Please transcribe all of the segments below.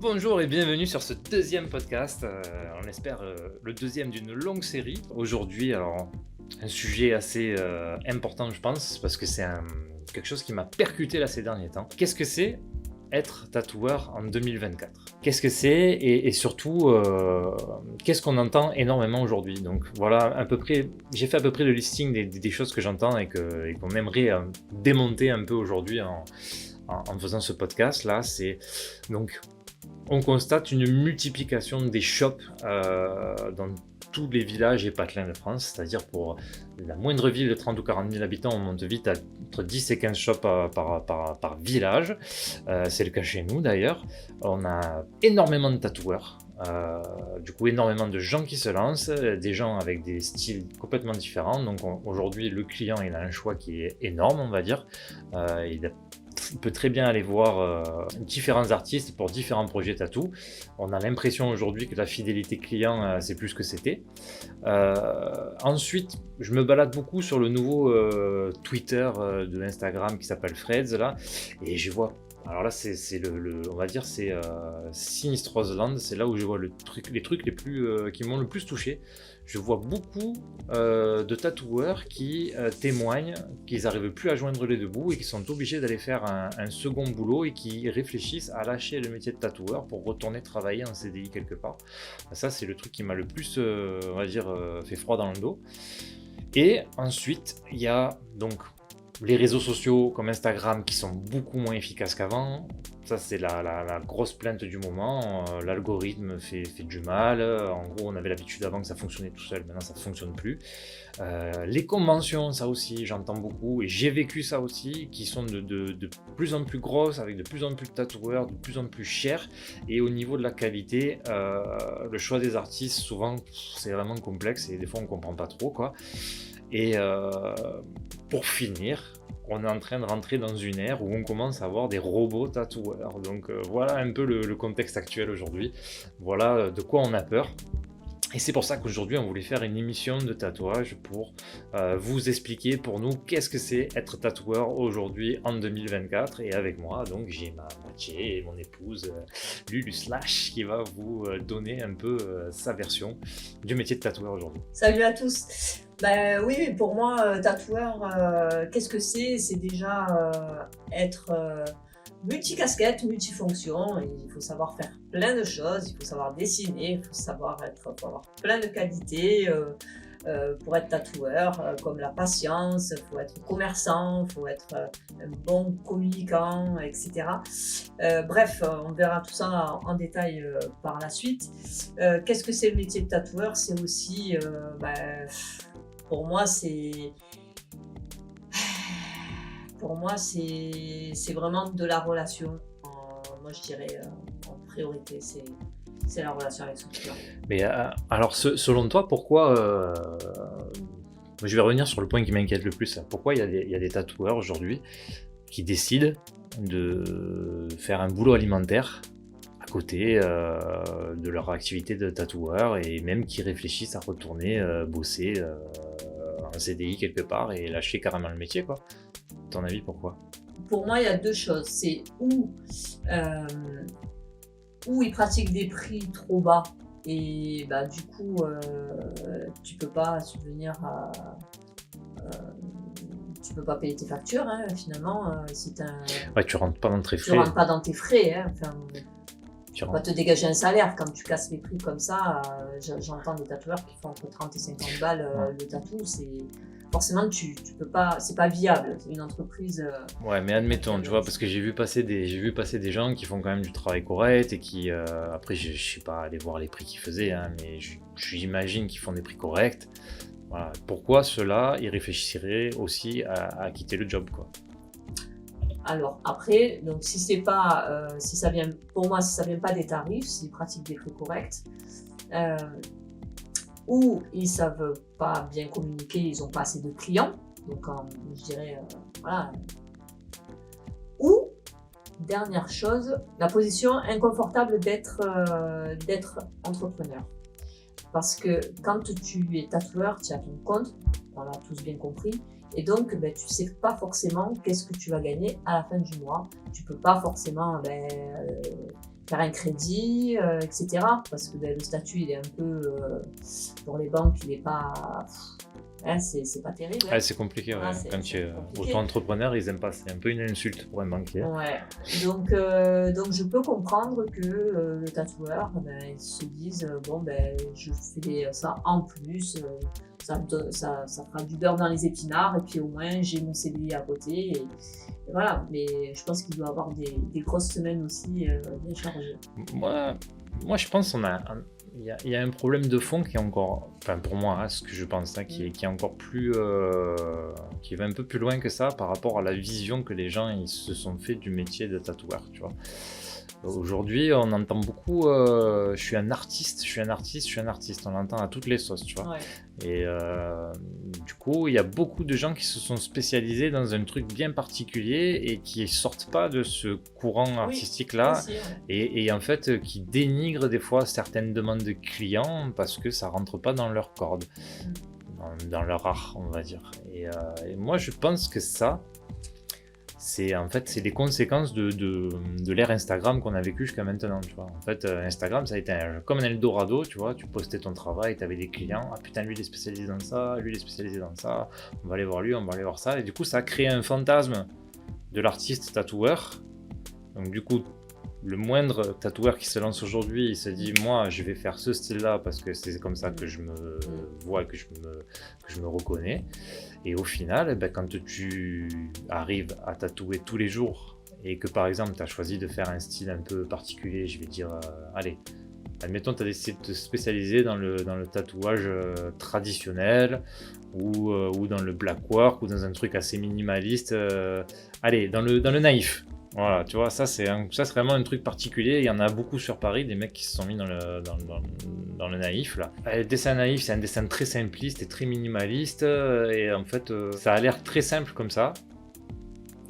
Bonjour et bienvenue sur ce deuxième podcast, on espère le deuxième d'une longue série. Aujourd'hui, alors, un sujet assez important je pense, parce que c'est quelque chose qui m'a percuté là ces derniers temps. Qu'est-ce que c'est être tatoueur en 2024? Qu'est-ce que c'est et surtout, qu'est-ce qu'on entend énormément aujourd'hui? Donc voilà, à peu près, j'ai fait à peu près le listing des choses que j'entends et qu'on aimerait démonter un peu aujourd'hui en faisant ce podcast là. C'est donc on constate une multiplication des shops dans tous les villages et patelins de France, c'est-à-dire pour la moindre ville de 30 ou 40 000 habitants, on monte vite à entre 10 et 15 shops par village. C'est le cas chez nous d'ailleurs. On a énormément de tatoueurs, du coup énormément de gens qui se lancent, des gens avec des styles complètement différents. Donc aujourd'hui le client il a un choix qui est énorme, on va dire. Il peut très bien aller voir différents artistes pour différents projets tatou. On a l'impression aujourd'hui que la fidélité client, c'est plus que c'était. Ensuite, je me balade beaucoup sur le nouveau Twitter de Instagram qui s'appelle Threads là, et je vois. Alors là, c'est on va dire, c'est Sinistrosland, c'est là où je vois les trucs les plus qui m'ont le plus touché. Je vois beaucoup de tatoueurs qui témoignent qu'ils n'arrivent plus à joindre les deux bouts et qui sont obligés d'aller faire un second boulot et qui réfléchissent à lâcher le métier de tatoueur pour retourner travailler en CDI quelque part. Ça, c'est le truc qui m'a le plus, on va dire, fait froid dans le dos. Et ensuite, il y a donc les réseaux sociaux comme Instagram qui sont beaucoup moins efficaces qu'avant. Ça, c'est la grosse plainte du moment. L'algorithme fait du mal. En gros, on avait l'habitude avant que ça fonctionnait tout seul. Maintenant, ça ne fonctionne plus. Les conventions, ça aussi, j'entends beaucoup. Et j'ai vécu ça aussi, qui sont de plus en plus grosses, avec de plus en plus de tatoueurs, de plus en plus chers. Et au niveau de la qualité, le choix des artistes, souvent, c'est vraiment complexe. Et des fois, on ne comprend pas trop, quoi. Et pour finir, on est en train de rentrer dans une ère où on commence à avoir des robots tatoueurs. Donc voilà un peu le contexte actuel aujourd'hui. Voilà de quoi on a peur. Et c'est pour ça qu'aujourd'hui on voulait faire une émission de tatouage pour vous expliquer pour nous qu'est-ce que c'est être tatoueur aujourd'hui en 2024. Et avec moi, donc j'ai ma moitié et mon épouse Lulu Slash qui va vous donner un peu sa version du métier de tatoueur aujourd'hui. Salut à tous. Ben oui, pour moi, tatoueur, qu'est-ce que c'est? C'est déjà être multicasquette, multifonction. Il faut savoir faire plein de choses, il faut savoir dessiner, il faut avoir plein de qualités pour être tatoueur, comme la patience, il faut être commerçant, il faut être un bon communicant, etc. Bref, on verra tout ça en détail par la suite. Qu'est-ce que c'est le métier de tatoueur? C'est aussi, pour moi, c'est vraiment de la relation. Moi, je dirais en priorité, c'est la relation avec son client. Mais alors, selon toi, pourquoi je vais revenir sur le point qui m'inquiète le plus. Pourquoi il y a des tatoueurs aujourd'hui qui décident de faire un boulot alimentaire à côté de leur activité de tatoueur et même qui réfléchissent à retourner bosser en CDI quelque part et lâcher carrément le métier, quoi. À ton avis, pourquoi? Pour moi, il y a deux choses. C'est où ils pratiquent des prix trop bas et du coup, tu peux pas subvenir à... tu peux pas payer tes factures, hein, finalement, si Ouais, tu rentres pas dans tes tu frais. rentres pas dans tes frais, hein, Tu on va rentres. te dégager un salaire quand tu casses les prix comme ça. J'entends des tatoueurs qui font entre 30 et 50 balles le tatou. Forcément, tu peux pas, c'est pas viable. C'est une entreprise. Ouais, mais admettons, tu vois, parce que j'ai vu passer des gens qui font quand même du travail correct et qui, après, je suis pas allé voir les prix qu'ils faisaient, hein, mais j'imagine qu'ils font des prix corrects. Voilà. Pourquoi ceux-là, ils réfléchiraient aussi à quitter le job, quoi. Alors après, donc si c'est pas, si ça vient, pour moi, si ça vient pas des tarifs, s'ils pratiquent des prix corrects, ou ils savent pas bien communiquer, ils ont pas assez de clients, donc je dirais, voilà. Ou dernière chose, la position inconfortable d'être entrepreneur. Parce que quand tu es tatoueur, tu as ton compte, on l'a tous bien compris, et donc tu sais pas forcément qu'est-ce que tu vas gagner à la fin du mois. Tu peux pas forcément faire un crédit, etc. Parce que le statut, il est un peu, pour les banques, il n'est pas, c'est pas terrible. Ah, c'est compliqué, ouais. Quand tu es auto-entrepreneur, ils aiment pas. C'est un peu une insulte pour un banquier. Ouais. Donc je peux comprendre que le tatoueur, ils se disent bon je fais ça en plus, ça fera du beurre dans les épinards et puis au moins j'ai mon CDI à côté et voilà. Mais je pense qu'il doit avoir des grosses semaines aussi bien chargées. Moi, je pense il y a un problème de fond qui est encore, enfin pour moi, ce que je pense, qui est encore plus, qui va un peu plus loin que ça par rapport à la vision que les gens ils se sont fait du métier de tatoueur, tu vois. Aujourd'hui, on entend beaucoup je suis un artiste, on l'entend à toutes les sauces, tu vois. Ouais. Et du coup, il y a beaucoup de gens qui se sont spécialisés dans un truc bien particulier et qui sortent pas de ce courant artistique-là, aussi, ouais. et en fait qui dénigrent des fois certaines demandes de clients parce que ça rentre pas dans leur corde, dans leur art, on va dire. Et moi, je pense que ça, c'est les conséquences de l'ère Instagram qu'on a vécu jusqu'à maintenant, tu vois. En fait, Instagram, ça a été comme un Eldorado, tu vois. Tu postais ton travail, tu avais des clients. Ah putain, lui, il est spécialisé dans ça, lui, il est spécialisé dans ça. On va aller voir lui, on va aller voir ça. Et du coup, ça a créé un fantasme de l'artiste tatoueur. Donc, du coup, le moindre tatoueur qui se lance aujourd'hui, il se dit moi je vais faire ce style-là parce que c'est comme ça que je me vois, que je me reconnais. Et au final, quand tu arrives à tatouer tous les jours et que par exemple tu as choisi de faire un style un peu particulier, je vais dire allez, admettons tu as décidé de te spécialiser dans le tatouage traditionnel ou dans le black work ou dans un truc assez minimaliste, allez, dans le naïf. Voilà, tu vois, ça c'est vraiment un truc particulier. Il y en a beaucoup sur Paris, des mecs qui se sont mis dans le naïf là. Le dessin naïf, c'est un dessin très simpliste et très minimaliste, et en fait, ça a l'air très simple comme ça.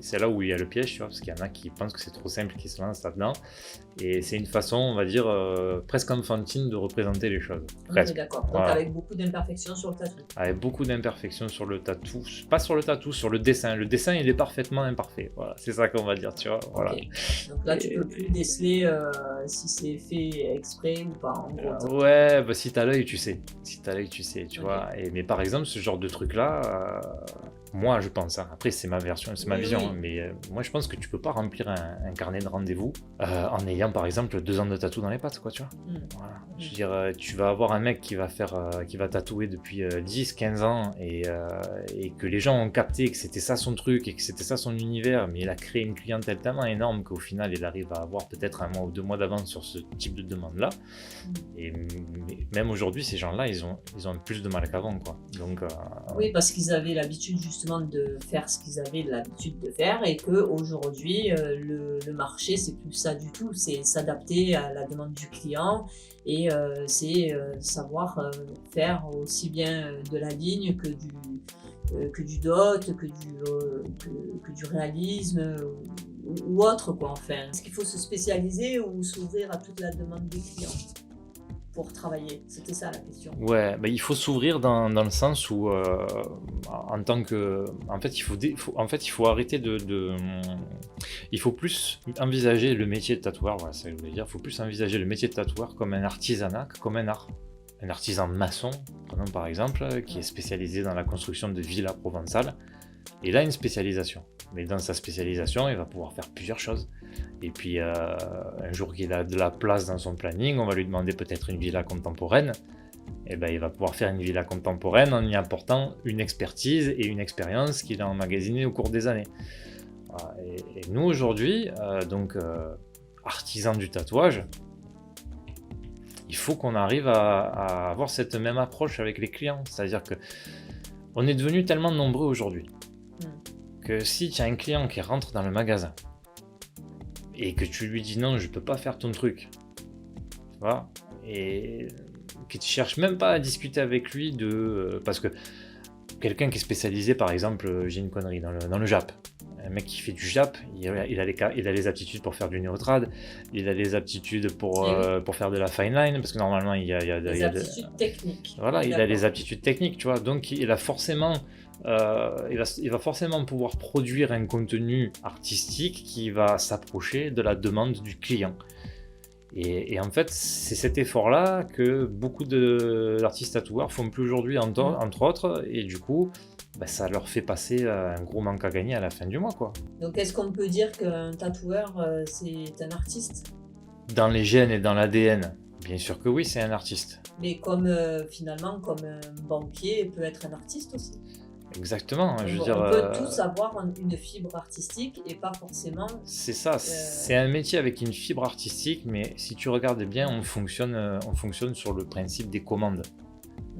C'est là où il y a le piège, tu vois, parce qu'il y en a qui pensent que c'est trop simple, qui se lancent là-dedans. Et c'est une façon, on va dire, presque enfantine de représenter les choses. Presque. D'accord. Donc voilà. avec beaucoup d'imperfections sur le tatou. Avec beaucoup d'imperfections sur le tatou. Pas sur le tatou, sur le dessin. Le dessin, il est parfaitement imparfait. Voilà, c'est ça qu'on va dire, tu vois. Voilà. Okay. Donc là, tu peux plus déceler si c'est fait exprès ou pas. En gros, ouais, bah, si t'as l'œil, tu sais. Si t'as l'œil, tu sais, tu vois. Mais par exemple, ce genre de truc-là, moi, je pense, après c'est ma version, c'est ma vision, mais moi je pense que tu peux pas remplir un carnet de rendez-vous en ayant par exemple 2 ans de tatou dans les pattes, quoi, tu vois. Voilà. Je veux dire, tu vas avoir un mec qui va tatouer depuis 10-15 ans et que les gens ont capté que c'était ça son truc et que c'était ça son univers, mais il a créé une clientèle tellement énorme qu'au final il arrive à avoir peut-être 1 mois ou 2 mois d'avance sur ce type de demande-là. Et même aujourd'hui, ces gens-là, ils ont plus de mal qu'avant, quoi. Donc, oui, parce qu'ils avaient l'habitude justement de faire ce qu'ils avaient l'habitude de faire et qu'aujourd'hui, le marché, c'est plus ça du tout. C'est s'adapter à la demande du client et c'est savoir faire aussi bien de la ligne que du dot, que du réalisme ou autre, quoi, enfin. Est-ce qu'il faut se spécialiser ou s'ouvrir à toute la demande des clients pour travailler? C'était ça la question. Ouais, bah, il faut s'ouvrir dans le sens où, en tant que, en fait, il faut arrêter il faut plus envisager le métier de tatoueur. Voilà, c'est ce que je voulais dire. Il faut plus envisager le métier de tatoueur comme un artisanat, comme un art. Un artisan maçon, prenons par exemple, qui est spécialisé dans la construction de villas provençales. Il a une spécialisation, mais dans sa spécialisation, il va pouvoir faire plusieurs choses. Et puis, un jour qu'il a de la place dans son planning, on va lui demander peut-être une villa contemporaine. Et ben, il va pouvoir faire une villa contemporaine en y apportant une expertise et une expérience qu'il a emmagasinée au cours des années. Et nous, aujourd'hui, artisans du tatouage, il faut qu'on arrive à avoir cette même approche avec les clients. C'est-à-dire que on est devenu tellement nombreux aujourd'hui que si tu as un client qui rentre dans le magasin et que tu lui dis non, je peux pas faire ton truc, tu vois, et que tu cherches même pas à discuter avec lui parce que quelqu'un qui est spécialisé, par exemple, j'ai une connerie, dans le Jap, un mec qui fait du Jap, il a les aptitudes pour faire du néotrad, il a les aptitudes pour faire de la fine line, parce que normalement il y a des aptitudes techniques. Voilà, il a les aptitudes techniques, tu vois, donc il a forcément il va forcément pouvoir produire un contenu artistique qui va s'approcher de la demande du client. Et en fait, c'est cet effort-là que beaucoup d'artistes tatoueurs font plus aujourd'hui, entre autres, et du coup, bah, ça leur fait passer un gros manque à gagner à la fin du mois, quoi. Donc est-ce qu'on peut dire qu'un tatoueur, c'est un artiste? Dans les gènes et dans l'ADN, bien sûr que oui, c'est un artiste. Mais comme, finalement, comme un banquier peut être un artiste aussi. Exactement, je veux On dire, peut tous avoir une fibre artistique et pas forcément. c'est ça, c'est un métier avec une fibre artistique, mais si tu regardes bien, on fonctionne sur le principe des commandes.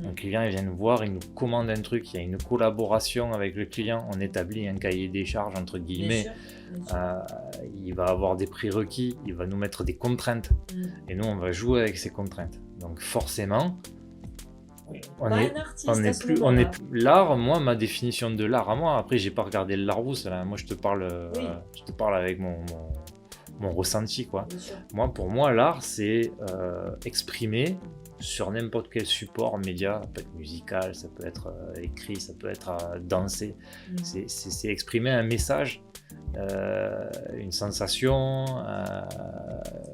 Un client, il vient nous voir, il nous commande un truc, il y a une collaboration avec le client, on établit un cahier des charges, entre guillemets, Bien sûr. il va avoir des prérequis, il va nous mettre des contraintes, et nous, on va jouer avec ces contraintes. Donc forcément, on Pas est, un artiste on à est ce plus, moment-là. l'art, moi, ma définition de l'art à moi, après, j'ai pas regardé le Larousse, là, moi, Oui. je te parle avec mon ressenti, quoi. Bien sûr. Moi, pour moi, l'art, c'est exprimer sur n'importe quel support média, ça peut être musical, ça peut être écrit, ça peut être dansé. C'est exprimer un message, une sensation,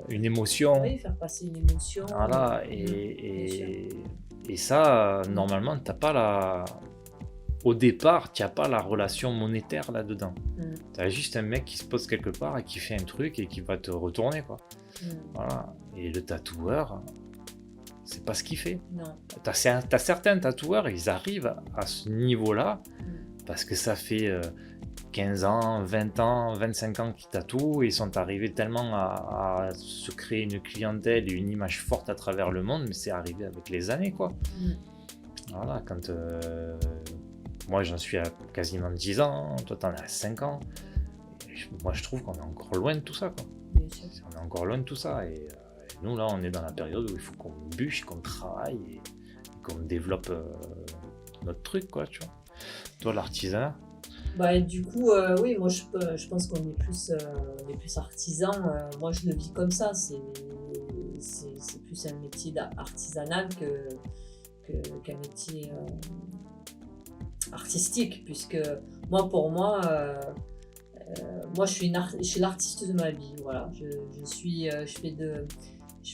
une émotion. Oui, faire passer une émotion. Voilà, Bien sûr. et ça, normalement, t'as pas au départ, tu n'as pas la relation monétaire là-dedans. Tu as juste un mec qui se pose quelque part et qui fait un truc et qui va te retourner, quoi. Voilà. Et le tatoueur, c'est pas ce qu'il fait. Non. T'as certains tatoueurs, ils arrivent à ce niveau-là parce que ça fait 15 ans, 20 ans, 25 ans qu'ils tatouent et ils sont arrivés tellement à se créer une clientèle et une image forte à travers le monde, mais c'est arrivé avec les années, quoi. Voilà, quand moi j'en suis à quasiment 10 ans, toi t'en es à 5 ans, moi je trouve qu'on est encore loin de tout ça, quoi. Bien sûr. On est encore loin de tout ça, et nous là on est dans la période où il faut qu'on bûche, qu'on travaille et qu'on développe notre truc, quoi, tu vois. Toi l'artisanat, Bah, du coup, oui, moi je pense qu'on est plus artisan. Moi je le vis comme ça. C'est plus un métier artisanal qu'un métier artistique, puisque pour moi, moi je suis l'artiste de ma vie. Voilà, je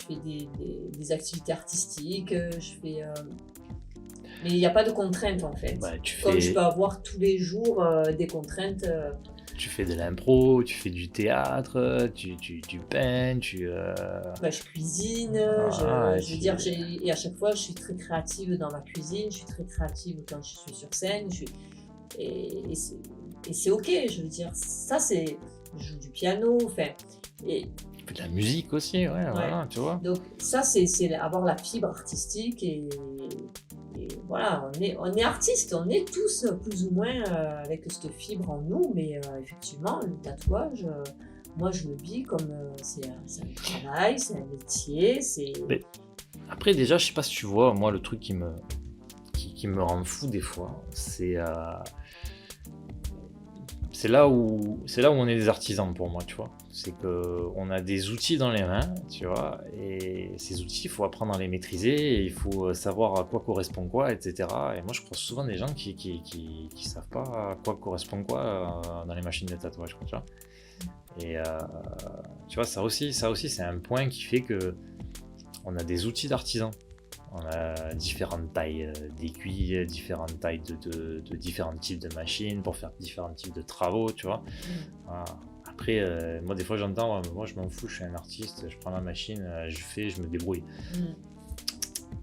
fais des activités artistiques, mais il n'y a pas de contraintes en fait. bah, Comme je peux avoir tous les jours des contraintes. tu fais de l'impro, tu fais du théâtre, tu peins, Je cuisine, je veux dire, et à chaque fois, je suis très créative dans ma cuisine, je suis très créative quand je suis sur scène, et c'est ok, je veux dire, ça c'est, je joue du piano, enfin, et tu fais de la musique aussi, ouais. Voilà, tu vois. donc ça c'est avoir la fibre artistique, et voilà, on est artistes, on est tous plus ou moins avec cette fibre en nous, mais effectivement, le tatouage, moi je le vis comme c'est un travail, c'est un métier, c'est. Mais après, déjà, je sais pas si tu vois, moi, le truc qui me rend fou des fois, c'est là où on est des artisans pour moi, tu vois. C'est qu'on a des outils dans les mains, tu vois, et ces outils, il faut apprendre à les maîtriser, et il faut savoir à quoi correspond quoi, etc. Et moi, je croise souvent des gens qui savent pas à quoi correspond quoi dans les machines de tatouage, quoi, tu vois. Et tu vois, ça aussi, c'est un point qui fait que on a des outils d'artisans. On a différentes tailles d'aiguilles, différentes tailles de différents types de machines pour faire différents types de travaux, tu vois. Voilà. Après, moi des fois j'entends, ouais, moi je m'en fous, je suis un artiste, je prends ma machine, je me débrouille.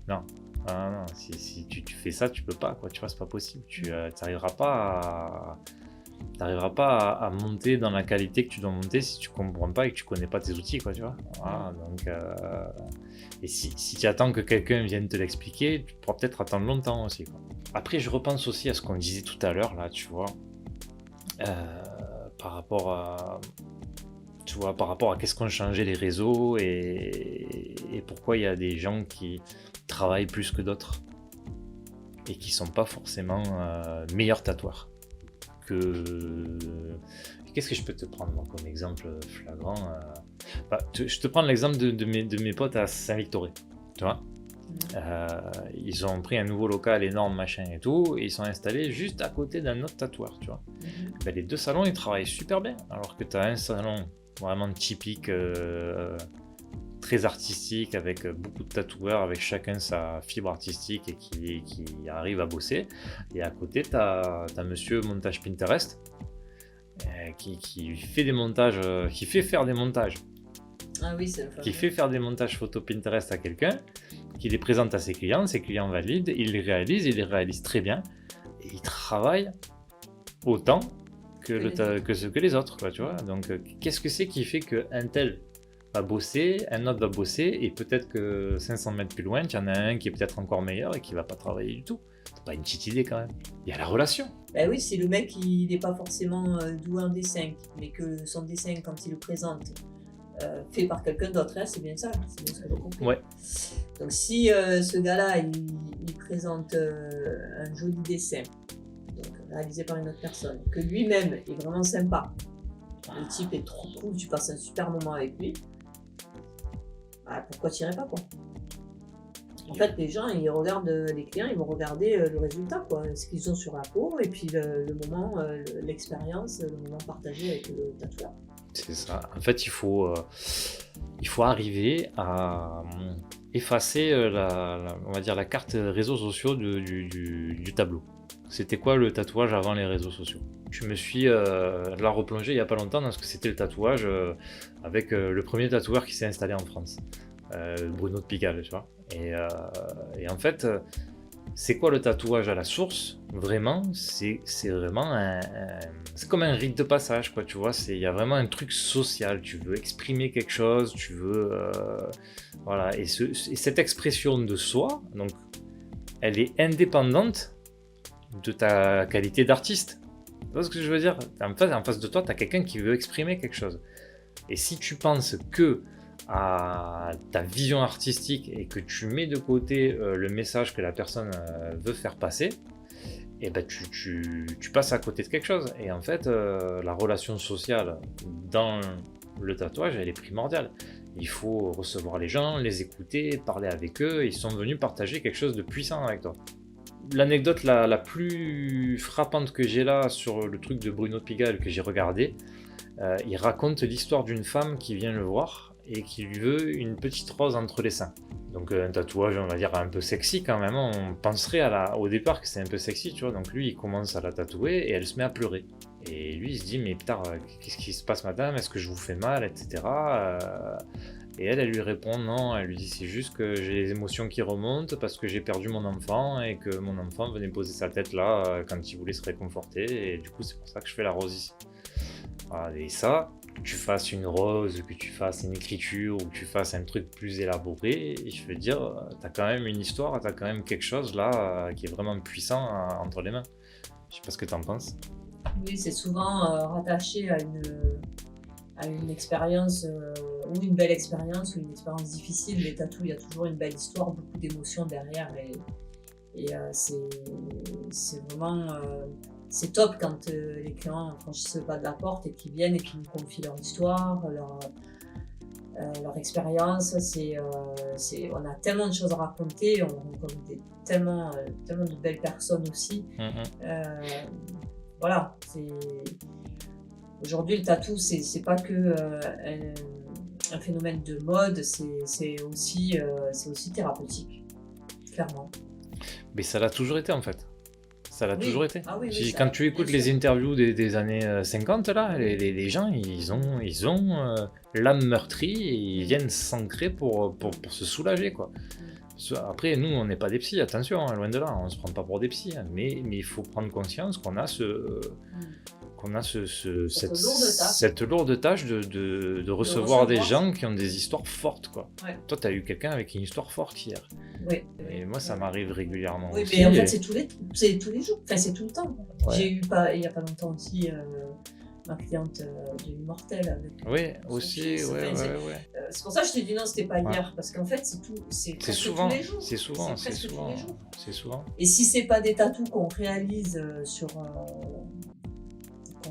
Non, non, si tu fais ça, tu peux pas, quoi, tu vois, c'est pas possible. Tu n'arriveras pas à monter dans la qualité que tu dois monter si tu comprends pas et que tu connais pas tes outils, quoi, tu vois. Voilà, donc, et si tu attends que quelqu'un vienne te l'expliquer, tu pourras peut-être attendre longtemps aussi, quoi. Après, je repense aussi à ce qu'on disait tout à l'heure, là, tu vois, par rapport à qu'est-ce qu'ont changé les réseaux, et pourquoi il y a des gens qui travaillent plus que d'autres et qui sont pas forcément meilleurs tatoueurs. Qu'est-ce que je peux te prendre moi, comme exemple flagrant je te prends l'exemple de mes potes à Saint-Victoré, tu vois. Ils ont pris un nouveau local énorme, machin et tout, et ils sont installés juste à côté d'un autre tatoueur, tu vois. Ben, les deux salons, ils travaillent super bien, alors que tu as un salon vraiment typique, très artistique, avec beaucoup de tatoueurs, avec chacun sa fibre artistique et qui arrive à bosser. Et à côté, tu as monsieur montage Pinterest qui fait des montages, qui fait faire des montages, Ah oui, c'est le qui fameux. fait faire des montages photo Pinterest à quelqu'un, qui les présente à ses clients valident, il les réalise très bien, et il travaille autant que les autres, quoi, tu vois. Donc, qu'est-ce que c'est qui fait qu'un tel va bosser, un autre va bosser, et peut-être que 500 mètres plus loin, il y en a un qui est peut-être encore meilleur et qui va pas travailler du tout. C'est pas une petite idée quand même. Il y a la relation. Ben oui, si le mec il n'est pas forcément doué en dessin, mais que son dessin, quand il le présente, fait par quelqu'un d'autre, hein, c'est bien ça, c'est bien ce que j'ai compris. Ouais. Donc si ce gars-là, il présente un joli dessin, donc réalisé par une autre personne, que lui-même est vraiment sympa, le type est trop cool, tu passes un super moment avec lui, bah, pourquoi tu irais pas, quoi? En fait, les gens, ils regardent, les clients, ils vont regarder le résultat, quoi, ce qu'ils ont sur la peau, et puis le moment, l'expérience, le moment partagé avec le tatoueur. C'est ça. En fait, il faut arriver à effacer on va dire la carte réseaux sociaux du tableau. C'était quoi le tatouage avant les réseaux sociaux? Je me suis là replongé il n'y a pas longtemps dans ce que c'était le tatouage avec le premier tatoueur qui s'est installé en France, Bruno de Pigalle, tu vois. Et en fait, c'est quoi le tatouage à la source? Vraiment, c'est vraiment c'est comme un rite de passage, quoi, tu vois. Il y a vraiment un truc social. Tu veux exprimer quelque chose, tu veux voilà. Et cette expression de soi, donc, elle est indépendante de ta qualité d'artiste. Tu vois ce que je veux dire? En face de toi, tu as quelqu'un qui veut exprimer quelque chose. Et si tu penses que à ta vision artistique et que tu mets de côté le message que la personne veut faire passer, et ben tu passes à côté de quelque chose. Et en fait, la relation sociale dans le tatouage, elle est primordiale. Il faut recevoir les gens, les écouter, parler avec eux. Ils sont venus partager quelque chose de puissant avec toi. L'anecdote la plus frappante que j'ai là sur le truc de Bruno de Pigalle que j'ai regardé, il raconte l'histoire d'une femme qui vient le voir et qui lui veut une petite rose entre les seins. Donc un tatouage, on va dire, un peu sexy quand même. On penserait au départ que c'est un peu sexy, tu vois. Donc lui, il commence à la tatouer et elle se met à pleurer. Et lui, il se dit, mais putain, qu'est-ce qui se passe, madame? Est-ce que je vous fais mal, etc. Et elle lui répond non, elle lui dit c'est juste que j'ai les émotions qui remontent parce que j'ai perdu mon enfant et que mon enfant venait poser sa tête là quand il voulait se réconforter et du coup c'est pour ça que je fais la rose ici. Voilà, et ça, que tu fasses une rose, que tu fasses une écriture ou que tu fasses un truc plus élaboré, et je veux dire, t'as quand même une histoire, t'as quand même quelque chose là qui est vraiment puissant entre les mains. Je sais pas ce que t'en penses. Oui, c'est souvent rattaché à une expérience ou une belle expérience ou une expérience difficile. Les tatous, il y a toujours une belle histoire, beaucoup d'émotions derrière et c'est vraiment c'est top quand les clients franchissent le pas de la porte et qu'ils viennent et qu'ils nous confient leur histoire, leur expérience. On a tellement de choses à raconter, on rencontre tellement de belles personnes aussi. Voilà, aujourd'hui le tatou c'est pas que un phénomène de mode, c'est aussi thérapeutique, clairement. Mais ça l'a toujours été en fait. Ça l'a toujours été. Ah oui, Si, quand tu écoutes les interviews des années 50, là, les gens, ils ont l'âme meurtrie et ils viennent s'ancrer pour se soulager, quoi. Après, nous, on n'est pas des psys, attention, hein, loin de là, on se prend pas pour des psys, hein, mais il faut prendre conscience qu'on a cette lourde tâche de recevoir des gens qui ont des histoires fortes, quoi. Ouais. Toi, tu as eu quelqu'un avec une histoire forte hier. Oui. Et moi, ça m'arrive régulièrement oui, aussi. Mais en fait, c'est tous les jours, enfin, c'est tout le temps. Ouais. J'ai eu il y a pas longtemps aussi ma cliente de l'immortel avec. Oui, aussi, ouais. C'est pour ça que je t'ai dit non, c'était pas hier, parce qu'en fait, c'est souvent, tous les jours. c'est souvent. C'est souvent. Et si c'est pas des tatous qu'on réalise sur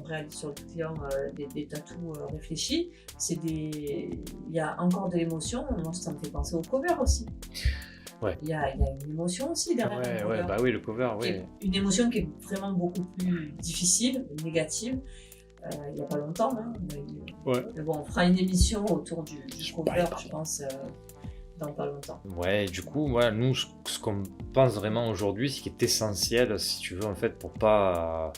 le client, des tatous réfléchis, il y a encore de l'émotion. Moi, ça me fait penser au cover aussi. Ouais. Il y a une émotion aussi derrière. Bah oui, le cover, oui. Une émotion qui est vraiment beaucoup plus difficile, négative. il n'y a pas longtemps. Hein. Ouais. Mais bon, on fera une émission autour du cover, pas. je pense, dans pas longtemps. Ouais, du coup, voilà, nous, ce qu'on pense vraiment aujourd'hui, ce qui est essentiel, si tu veux, en fait, pour pas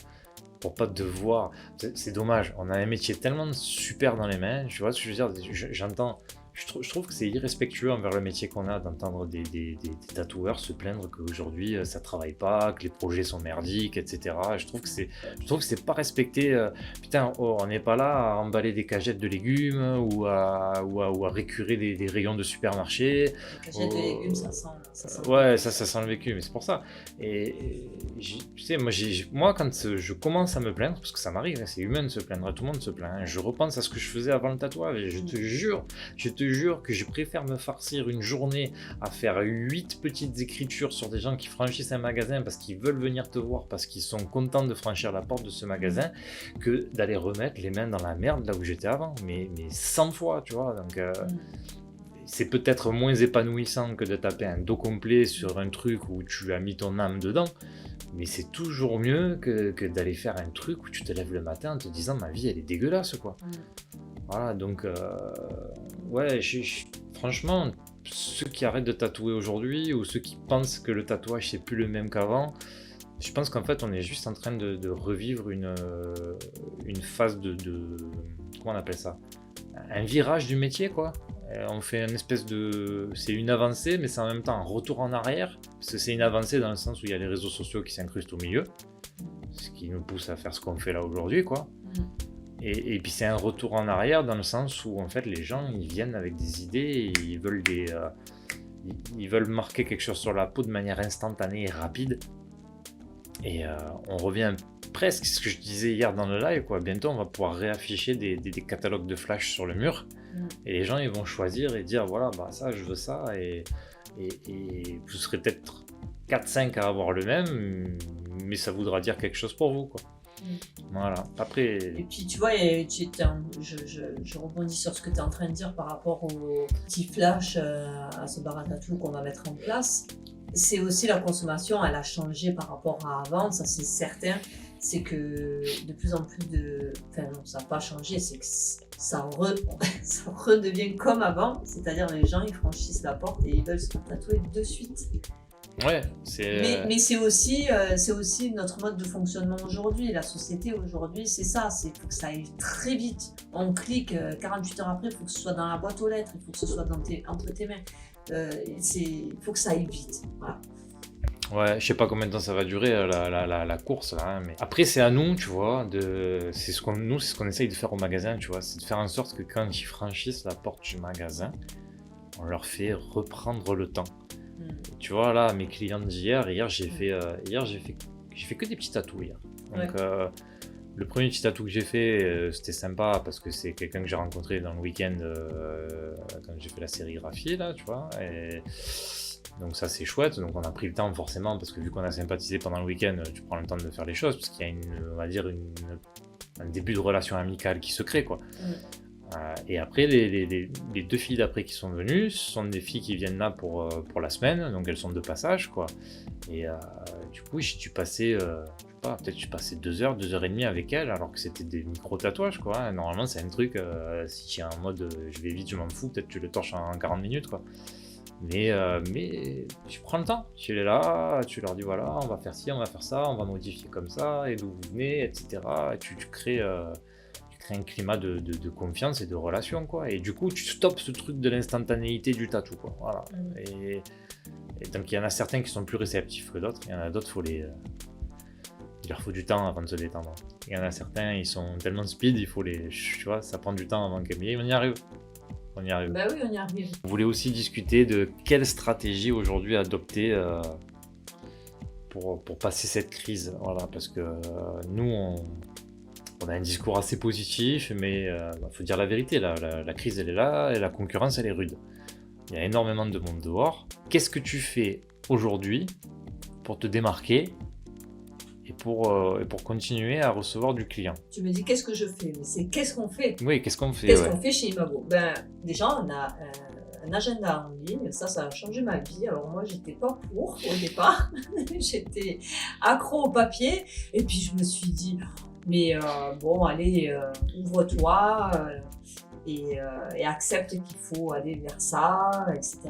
devoir. C'est dommage, on a un métier tellement super dans les mains, tu vois ce que je veux dire, j'entends. Je trouve que c'est irrespectueux envers le métier qu'on a d'entendre des tatoueurs se plaindre qu'aujourd'hui ça travaille pas, que les projets sont merdiques, etc. Je trouve que c'est pas respecté. Putain, on n'est pas là à emballer des cagettes de légumes ou à récurer des rayons de supermarché. Les cagettes de légumes, ça sent. Ouais, ça sent le vécu, mais c'est pour ça. Tu sais, moi, quand je commence à me plaindre, parce que ça m'arrive, hein, c'est humain de se plaindre, tout le monde se plaint, hein, je repense à ce que je faisais avant le tatouage, et je te jure que je préfère me farcir une journée à faire 8 petites écritures sur des gens qui franchissent un magasin parce qu'ils veulent venir te voir, parce qu'ils sont contents de franchir la porte de ce magasin, que d'aller remettre les mains dans la merde là où j'étais avant, mais 100 fois, tu vois, donc... C'est peut-être moins épanouissant que de taper un dos complet sur un truc où tu as mis ton âme dedans, mais c'est toujours mieux que d'aller faire un truc où tu te lèves le matin en te disant ma vie elle est dégueulasse quoi. Voilà, donc ouais, franchement, ceux qui arrêtent de tatouer aujourd'hui ou ceux qui pensent que le tatouage c'est plus le même qu'avant, je pense qu'en fait on est juste en train de revivre une phase de comment on appelle ça, un virage du métier quoi. On fait une espèce de... C'est une avancée, mais c'est en même temps un retour en arrière. Parce que c'est une avancée dans le sens où il y a les réseaux sociaux qui s'incrustent au milieu. Ce qui nous pousse à faire ce qu'on fait là aujourd'hui, quoi. Et puis c'est un retour en arrière dans le sens où, en fait, les gens, ils viennent avec des idées, et ils veulent marquer quelque chose sur la peau de manière instantanée et rapide. Et on revient presque, ce que je disais hier dans le live, quoi. Bientôt, on va pouvoir réafficher des catalogues de flash sur le mur. Et les gens ils vont choisir et dire voilà bah ça je veux ça et vous serez peut-être 4-5 à avoir le même mais ça voudra dire quelque chose pour vous quoi. Voilà après. Et puis tu vois je rebondis sur ce que tu es en train de dire par rapport au petit flash à ce bar à tatou qu'on va mettre en place. C'est aussi la consommation, elle a changé par rapport à avant, ça c'est certain. C'est que de plus en plus de... Enfin non, ça n'a pas changé, c'est que ça redevient comme avant. C'est-à-dire les gens, ils franchissent la porte et ils veulent se faire tatouer de suite. Ouais, c'est... Mais c'est aussi notre mode de fonctionnement aujourd'hui. La société aujourd'hui, c'est ça. Il faut que ça aille très vite. On clique, 48 heures après, il faut que ce soit dans la boîte aux lettres, il faut que ce soit entre tes mains. Il faut que ça aille vite. Voilà. Ouais, je sais pas combien de temps ça va durer la course là, hein, mais après c'est à nous, tu vois, c'est ce qu'on essaye de faire au magasin, tu vois, c'est de faire en sorte que quand ils franchissent la porte du magasin, on leur fait reprendre le temps. Tu vois là, mes clients d'hier, j'ai fait que des petits tatous hier. Donc le premier petit tatou que j'ai fait, c'était sympa parce que c'est quelqu'un que j'ai rencontré dans le week-end quand j'ai fait la sérigraphie là, tu vois. Et donc ça c'est chouette, donc on a pris le temps forcément parce que vu qu'on a sympathisé pendant le week-end, tu prends le temps de faire les choses parce qu'il y a on va dire un début de relation amicale qui se crée quoi. Et après les 2 filles d'après qui sont venues, ce sont des filles qui viennent là pour la semaine, donc elles sont de passage quoi. Et du coup j'ai dû passer, peut-être j'ai passé 2 heures, 2 heures et demie avec elles alors que c'était des micro-tatouages quoi. Normalement c'est un truc, si tu es en mode je vais vite, je m'en fous, peut-être tu le torches en 40 minutes quoi. Mais tu prends le temps, tu es là, tu leur dis voilà, on va faire ci, on va faire ça, on va modifier comme ça, et d'où vous venez, etc. Et tu crées un climat de confiance et de relation, quoi. Et du coup, tu stoppes ce truc de l'instantanéité du tatou, quoi. Voilà. Et donc, il y en a certains qui sont plus réceptifs que d'autres, il y en a d'autres, il leur faut du temps avant de se détendre. Il y en a certains, ils sont tellement speed, tu vois, ça prend du temps avant qu'ils on y arrive. On y arrive. Bah oui, on y arrive. On voulait aussi discuter de quelle stratégie aujourd'hui adopter pour passer cette crise. Voilà, parce que nous, on a un discours assez positif, mais faut dire la vérité. La crise, elle est là et la concurrence, elle est rude. Il y a énormément de monde dehors. Qu'est-ce que tu fais aujourd'hui pour te démarquer et pour continuer à recevoir du client? Tu me dis qu'est-ce que je fais, mais c'est qu'est-ce qu'on fait? Oui, qu'est-ce qu'on fait? Qu'est-ce qu'on fait chez Imago? Ben, déjà, on a un agenda en ligne, ça a changé ma vie. Alors moi, j'étais pas pour au départ, j'étais accro au papier, et puis je me suis dit, Mais bon, allez, ouvre-toi et accepte qu'il faut aller vers ça, etc.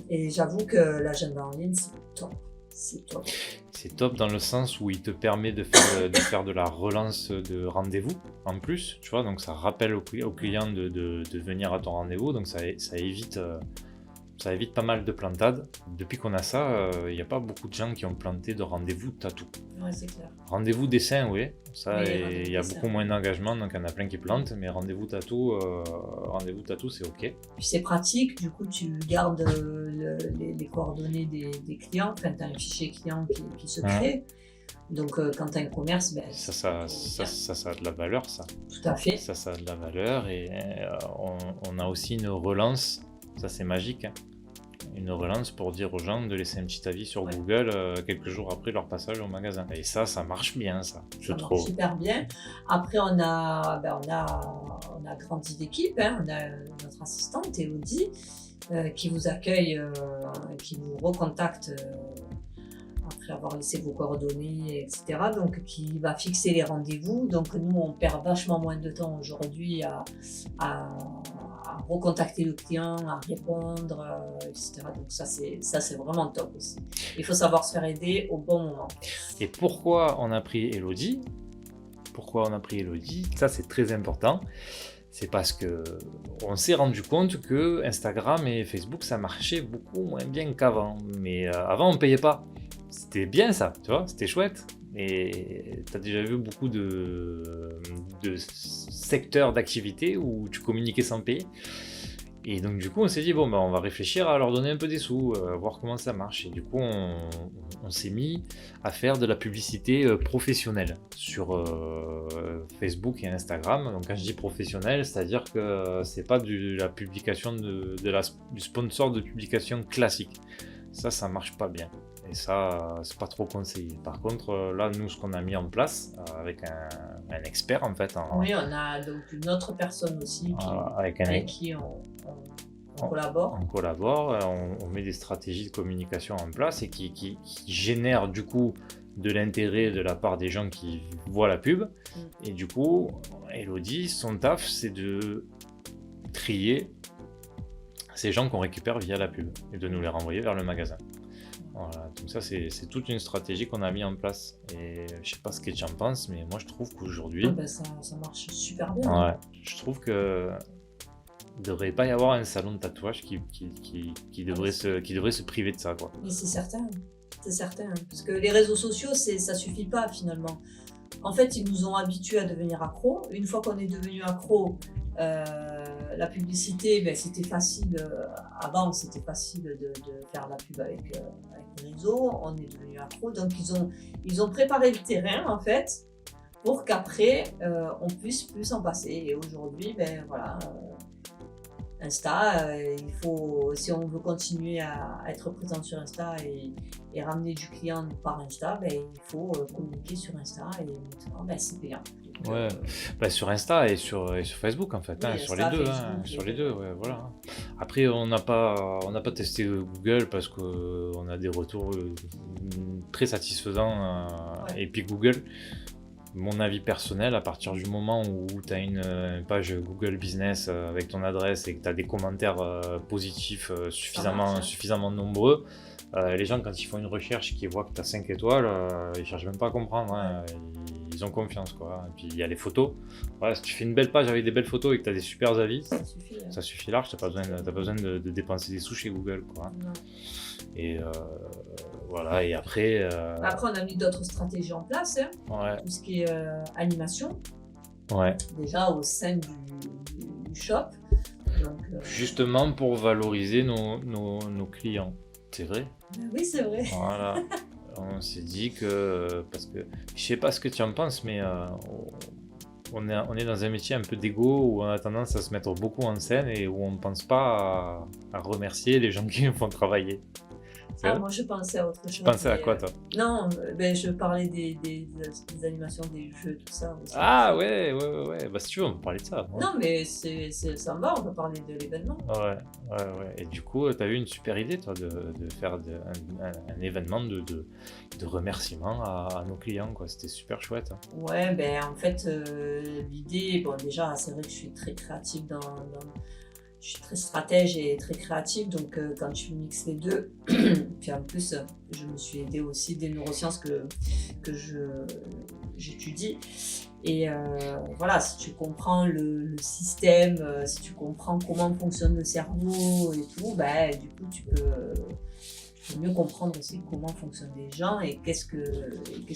Et j'avoue que l'agenda en ligne, c'est top. C'est top. C'est top dans le sens où il te permet de faire de la relance de rendez-vous en plus, tu vois, donc ça rappelle au client de venir à ton rendez-vous, donc ça évite pas mal de plantades. Depuis qu'on a ça, il n'y a pas beaucoup de gens qui ont planté de rendez-vous tatou. Ouais, c'est clair. Rendez-vous dessin, oui, ça, Oui, il y a dessin. beaucoup moins d'engagement, donc il y en a plein qui plantent, mais rendez-vous tatou, c'est ok. Puis c'est pratique, du coup tu gardes les coordonnées des clients, enfin tu as un fichier client qui se crée. Donc quand tu as un commerce, ben, ça a de la valeur, ça. Tout à fait. Ça a de la valeur, et on a aussi une relance, ça c'est magique, hein. Une relance pour dire aux gens de laisser un petit avis sur Google quelques jours après leur passage au magasin. Et ça marche bien, ça, je trouve. Marche super bien. Après, on a grandi d'équipe, hein. On a notre assistante, Elodie, qui vous accueille, qui vous recontacte après avoir laissé vos coordonnées, etc. Donc, qui va fixer les rendez-vous. Donc, nous, on perd vachement moins de temps aujourd'hui à recontacter le client, à répondre, etc. Donc, ça, c'est vraiment top aussi. Il faut savoir se faire aider au bon moment. Et pourquoi on a pris Elodie? Ça, c'est très important. C'est parce que on s'est rendu compte que Instagram et Facebook, ça marchait beaucoup moins bien qu'avant. Mais avant, on payait pas. C'était bien ça, tu vois, c'était chouette. Et tu as déjà vu beaucoup de secteurs d'activité où tu communiquais sans payer. Et donc du coup, on s'est dit, bon, on va réfléchir à leur donner un peu des sous, voir comment ça marche. Et du coup, on s'est mis à faire de la publicité professionnelle sur Facebook et Instagram. Donc quand je dis professionnelle, c'est-à-dire que c'est pas de la publication du sponsor de publication classique. Ça marche pas bien. Et ça, c'est pas trop conseillé. Par contre, là, nous, ce qu'on a mis en place avec un expert, en fait. Oui, on a donc une autre personne aussi avec qui on collabore. On collabore, on met des stratégies de communication en place et qui génèrent du coup de l'intérêt de la part des gens qui voient la pub. Et du coup, Elodie, son taf, c'est de trier ces gens qu'on récupère via la pub et de nous les renvoyer vers le magasin. Voilà, donc ça c'est toute une stratégie qu'on a mis en place, et je sais pas ce que tu en penses, mais moi je trouve qu'aujourd'hui ça marche super bien. Ouais, je trouve que il devrait pas y avoir un salon de tatouage qui devrait se priver de ça, quoi. Mais c'est certain, parce que les réseaux sociaux, ça suffit pas finalement. En fait, ils nous ont habitués à devenir accros. Une fois qu'on est devenu accro, la publicité, c'était facile. Avant, c'était facile de faire la pub avec les réseaux. On est devenu accro. Donc, ils ont préparé le terrain, en fait, pour qu'après, on puisse plus s'en passer. Et aujourd'hui, Insta, il faut, si on veut continuer à être présent sur Insta et ramener du client par Insta, il faut communiquer sur Insta, et maintenant c'est payant. Ouais, sur Insta et sur Facebook en fait, oui, sur les deux, Facebook, les deux, ouais, voilà. Après, on n'a pas testé Google parce qu'on a des retours très satisfaisants, et puis Google, mon avis personnel, à partir du moment où tu as une page Google Business avec ton adresse et que tu as des commentaires positifs suffisamment nombreux, les gens, quand ils font une recherche, qui voient que tu as 5 étoiles, ils cherchent même pas à comprendre, hein. Ils ont confiance, quoi. Et puis il y a les photos. Voilà, si tu fais une belle page avec des belles photos et que tu as des super avis, ça suffit large, tu n'as pas besoin de dépenser des sous chez Google, quoi. Non. Et voilà, et après... Après, on a mis d'autres stratégies en place, hein. Ouais. Tout ce qui est animation. Ouais. Déjà au sein du shop. Donc, justement pour valoriser nos clients. C'est vrai. Oui, c'est vrai. Voilà. On s'est dit que... Parce que je sais pas ce que tu en penses, mais on est dans un métier un peu d'égo où on a tendance à se mettre beaucoup en scène et où on ne pense pas à remercier les gens qui nous font travailler. Ah, moi je pensais à autre chose. Tu pensais à quoi, toi? Non, je parlais des animations, des jeux, tout ça aussi. Ah ouais. Bah si tu veux, on peut parler de ça. Ouais. Non, mais ça me va, on peut parler de l'événement. Ouais. Et du coup, t'as eu une super idée, toi, de faire un événement de remerciement à nos clients, quoi. C'était super chouette. Hein. Ouais, en fait, l'idée, bon, déjà, c'est vrai que je suis très créative je suis très stratège et très créative, donc quand tu mixes les deux, puis en plus, je me suis aidée aussi des neurosciences que j'étudie. Et voilà, si tu comprends le système, si tu comprends comment fonctionne le cerveau et tout, du coup, tu peux mieux comprendre aussi comment fonctionnent les gens et qu'est-ce que les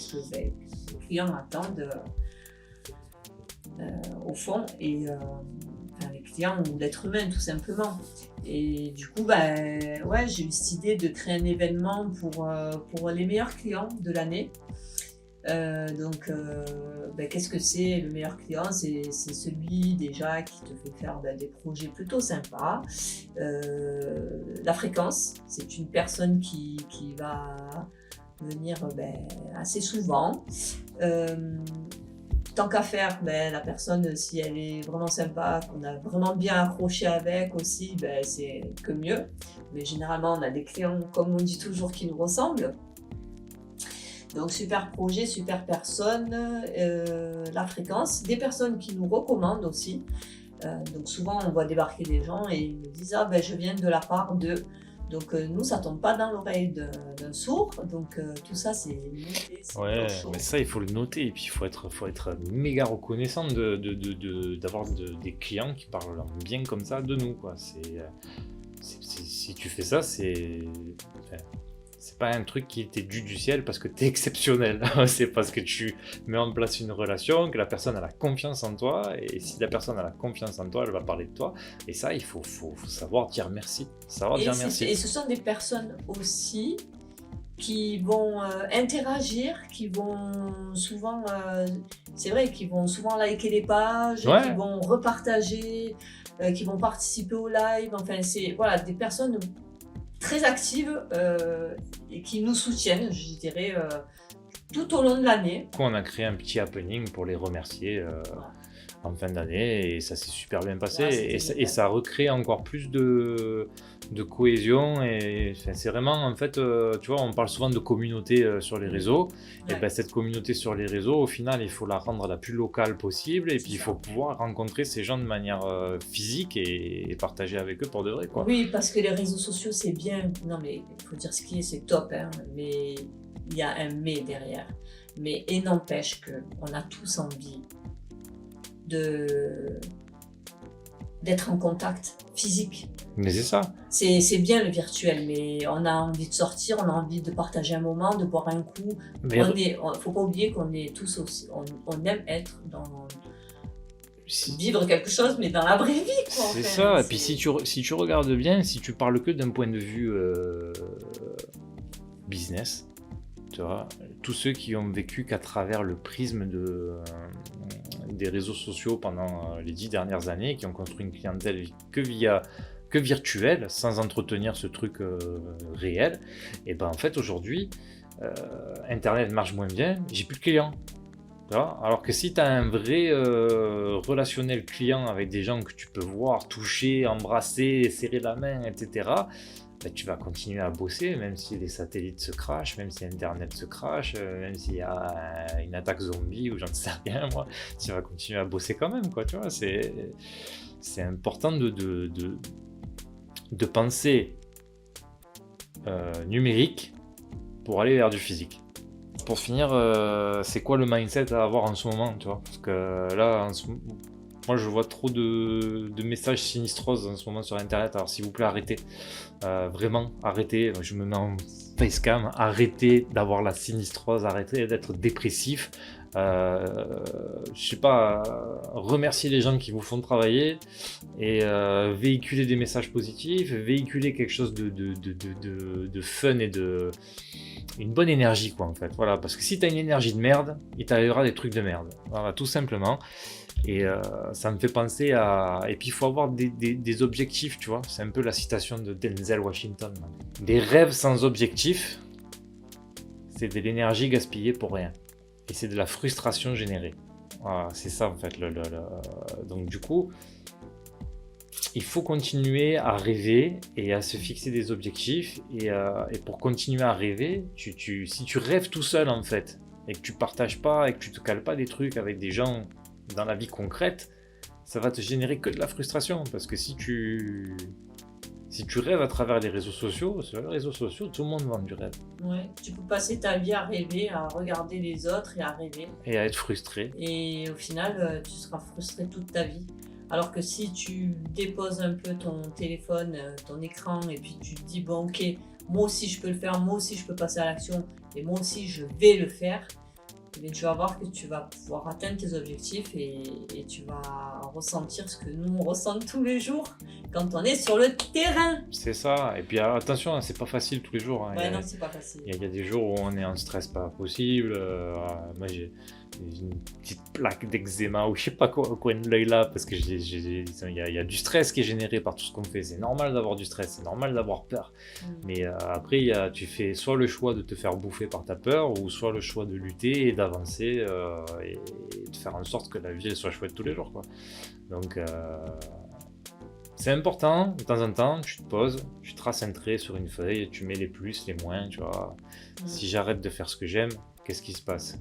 clients attendent au fond. Et les clients ou l'être humain tout simplement. Et du coup, ouais, j'ai eu cette idée de créer un événement pour les meilleurs clients de l'année. Qu'est-ce que c'est le meilleur client? C'est celui déjà qui te fait faire des projets plutôt sympas. La fréquence, c'est une personne qui va venir assez souvent. Tant qu'à faire, la personne, si elle est vraiment sympa, qu'on a vraiment bien accroché avec aussi, c'est que mieux. Mais généralement, on a des clients, comme on dit toujours, qui nous ressemblent. Donc, super projet, super personne, la fréquence. Des personnes qui nous recommandent aussi. Donc, souvent, on voit débarquer des gens et ils nous disent « Ah, je viens de la part de… » Donc nous, ça tombe pas dans l'oreille d'un sourd, donc tout ça c'est noté. Ouais, mais ça il faut le noter et puis il faut être méga reconnaissant d'avoir des clients qui parlent bien comme ça de nous, quoi. Si tu fais ça, c'est pas un truc qui t'est dû du ciel parce que t'es exceptionnel. C'est parce que tu mets en place une relation, que la personne a la confiance en toi, et si la personne a la confiance en toi, elle va parler de toi. Et ça, il faut savoir dire merci. Et ce sont des personnes aussi qui vont interagir, qui vont souvent, c'est vrai, qui vont souvent liker les pages, Ouais. qui vont repartager, qui vont participer au live. Enfin, c'est voilà, des personnes très actives et qui nous soutiennent, je dirais, tout au long de l'année. Du coup, on a créé un petit happening pour les remercier en fin d'année et ça s'est super bien passé et ça recrée encore plus de cohésion et c'est vraiment en fait, tu vois, on parle souvent de communauté sur les réseaux et cette communauté sur les réseaux, au final, il faut la rendre la plus locale possible et puis il faut pouvoir rencontrer ces gens de manière physique et partager avec eux pour de vrai, quoi. Oui, parce que les réseaux sociaux, c'est bien. Non, mais il faut dire ce qui est, c'est top, hein, mais il y a un mais derrière. Mais et n'empêche qu'on a tous envie d'être en contact physique. Mais c'est ça. C'est bien le virtuel, mais on a envie de sortir, on a envie de partager un moment, de boire un coup. Faut pas oublier qu'on est tous aussi, on aime être vivre quelque chose, mais dans la vraie vie, quoi. C'est ça. Et puis si tu regardes bien, si tu parles que d'un point de vue business, tu vois, tous ceux qui ont vécu qu'à travers le prisme des réseaux sociaux pendant les 10 dernières années, qui ont construit une clientèle que virtuelle, sans entretenir ce truc réel, et en fait aujourd'hui, Internet marche moins bien, j'ai plus de clients. Alors que si tu as un vrai relationnel client avec des gens que tu peux voir, toucher, embrasser, serrer la main, etc., tu vas continuer à bosser, même si les satellites se crashent, même si Internet se crash, même s'il y a une attaque zombie ou j'en sais rien, moi, tu vas continuer à bosser quand même, quoi, tu vois. C'est important de penser numérique pour aller vers du physique. Pour finir, c'est quoi le mindset à avoir en ce moment, tu vois? Parce que là, moi je vois trop de messages sinistroses en ce moment sur internet, alors s'il vous plaît arrêtez, vraiment arrêtez, je me mets en facecam, arrêtez d'avoir la sinistrose, arrêtez d'être dépressif, je sais pas, remerciez les gens qui vous font travailler et véhiculer des messages positifs, véhiculer quelque chose de fun et une bonne énergie, quoi, en fait. Voilà, parce que si tu as une énergie de merde, il t'arrivera des trucs de merde. Voilà, tout simplement. Et ça me fait penser à... Et puis il faut avoir des objectifs, tu vois. C'est un peu la citation de Denzel Washington. Là. Des rêves sans objectif, c'est de l'énergie gaspillée pour rien. Et c'est de la frustration générée. Voilà, c'est ça en fait. Donc du coup, il faut continuer à rêver et à se fixer des objectifs. Et pour continuer à rêver, si tu rêves tout seul en fait, et que tu partages pas, et que tu te cales pas des trucs avec des gens dans la vie concrète, ça va te générer que de la frustration. Parce que si tu rêves à travers les réseaux sociaux, sur les réseaux sociaux, tout le monde vend du rêve. Ouais, tu peux passer ta vie à rêver, à regarder les autres et à rêver. Et à être frustré. Et au final, tu seras frustré toute ta vie. Alors que si tu déposes un peu ton téléphone, ton écran, et puis tu te dis, bon ok, moi aussi je peux le faire, moi aussi je peux passer à l'action, et moi aussi je vais le faire, mais tu vas voir que tu vas pouvoir atteindre tes objectifs et tu vas ressentir ce que nous on ressent tous les jours quand on est sur le terrain. C'est ça. Et puis attention, c'est pas facile tous les jours. Hein. Ouais, non, c'est pas facile. Il y a des jours où on est en stress pas possible. Moi, j'ai une petite plaque d'eczéma ou je sais pas quoi au coin de l'œil là, parce que il y a du stress qui est généré par tout ce qu'on fait. C'est normal d'avoir du stress, c'est normal d'avoir peur. Mais après, tu fais soit le choix de te faire bouffer par ta peur, ou soit le choix de lutter et d'avancer et de faire en sorte que la vie elle soit chouette tous les jours, quoi. Donc, c'est important, de temps en temps, tu te poses, tu traces un trait sur une feuille, tu mets les plus, les moins, tu vois. Si j'arrête de faire ce que j'aime, qu'est-ce qui se passe?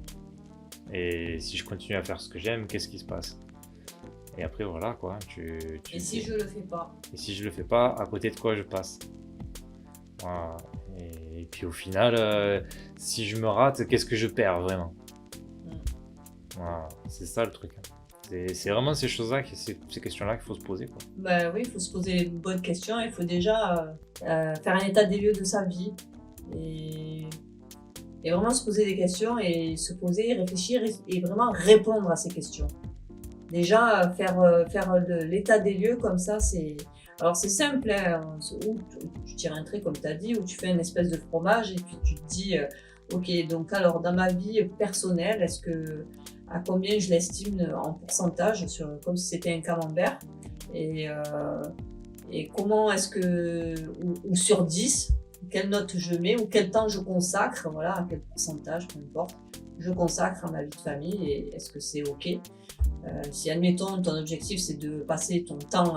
Et si je continue à faire ce que j'aime, qu'est-ce qui se passe? Et après, voilà, quoi. Et si je le fais pas? Et si je le fais pas, à côté de quoi je passe? Voilà. Et puis au final, si je me rate, qu'est-ce que je perds vraiment? Voilà, c'est ça le truc. C'est vraiment ces choses-là, ces questions-là qu'il faut se poser, quoi. Bah oui, il faut se poser les bonnes questions. Il faut déjà faire un état des lieux de sa vie et vraiment se poser des questions et se poser, réfléchir et vraiment répondre à ces questions. Déjà, faire l'état des lieux comme ça, alors c'est simple, hein, où tu tires un trait comme tu as dit, où tu fais une espèce de fromage et puis tu te dis, ok, donc alors dans ma vie personnelle, à combien je l'estime en pourcentage, comme si c'était un camembert, et comment est-ce que, ou sur 10, quelle note je mets, ou quel temps je consacre, voilà, à quel pourcentage, peu importe, je consacre à ma vie de famille, et est-ce que c'est ok? Si admettons ton objectif c'est de passer ton temps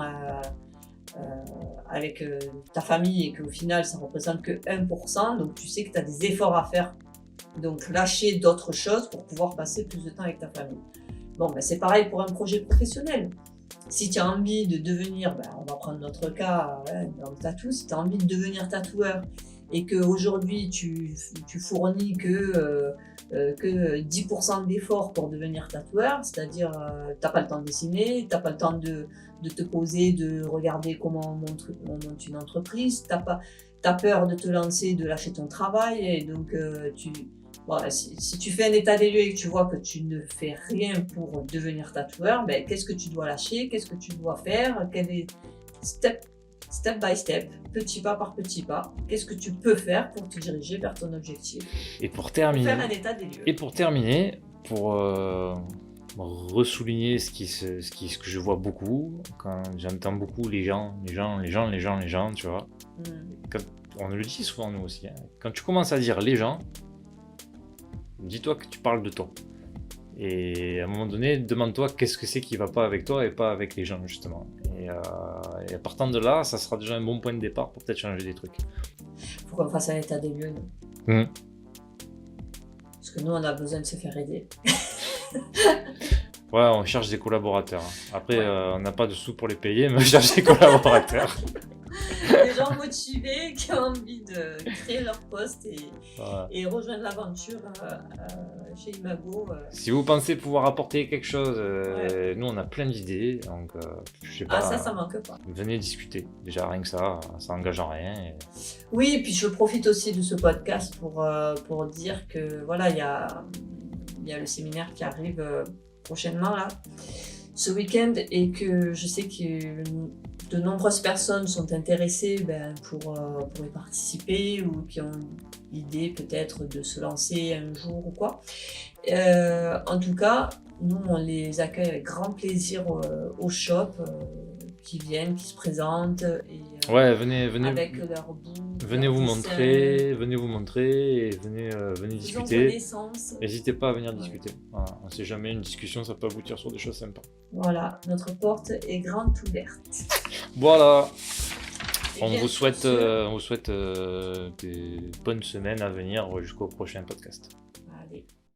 avec ta famille et qu'au final ça représente que 1%, donc tu sais que tu as des efforts à faire. Donc lâcher d'autres choses pour pouvoir passer plus de temps avec ta famille. Bon, ben, c'est pareil pour un projet professionnel. Si tu as envie de devenir, on va prendre notre cas dans le tatou, si tu as envie de devenir tatoueur et qu'aujourd'hui tu fournis que 10% d'efforts pour devenir tatoueur, c'est-à-dire tu n'as pas le temps de dessiner, tu n'as pas le temps de te poser, de regarder comment on monte une entreprise, tu as peur de te lancer, de lâcher ton travail, et donc voilà, si tu fais un état des lieux et que tu vois que tu ne fais rien pour devenir tatoueur, qu'est-ce que tu dois lâcher, qu'est-ce que tu dois faire, quel est step by step, petit pas par petit pas, qu'est-ce que tu peux faire pour te diriger vers ton objectif. Et pour terminer, faire un état des lieux. Et pour terminer, pour ressouligner ce que je vois beaucoup, quand j'entends beaucoup les gens, tu vois. On le dit souvent nous aussi, hein. Quand tu commences à dire les gens, dis-toi que tu parles de toi. Et à un moment donné, demande-toi qu'est-ce que c'est qui va pas avec toi et pas avec les gens, justement. Et à partir de là, ça sera déjà un bon point de départ pour peut-être changer des trucs. Faut qu'on fasse un état des lieux, nous. Parce que nous, on a besoin de se faire aider. Ouais, on cherche des collaborateurs. Après, on n'a pas de sous pour les payer, mais on cherche des collaborateurs. Des gens motivés qui ont envie de créer leur poste et rejoindre l'aventure chez Imago. Si vous pensez pouvoir apporter quelque chose, nous on a plein d'idées, donc je sais pas. Ça manque pas. Venez discuter. Déjà rien que ça engage en rien. Oui, et puis je profite aussi de ce podcast pour dire que voilà, il y a le séminaire qui arrive prochainement là, ce week-end, et que je sais qu'il de nombreuses personnes sont intéressées pour y participer ou qui ont l'idée peut-être de se lancer un jour ou quoi. En tout cas, nous, on les accueille avec grand plaisir au shop, qui viennent, qui se présentent et Ouais, venez, venez, avec leur bout, venez leur vous dessin. montrer et venez Faisons discuter. connaissance. N'hésitez pas à venir Ouais. discuter. Voilà, on sait jamais, une discussion, ça peut aboutir sur des choses sympas. Voilà, notre porte est grande ouverte. Voilà, Et on bien, vous souhaite, sur ce, des bonnes semaines à venir jusqu'au prochain podcast.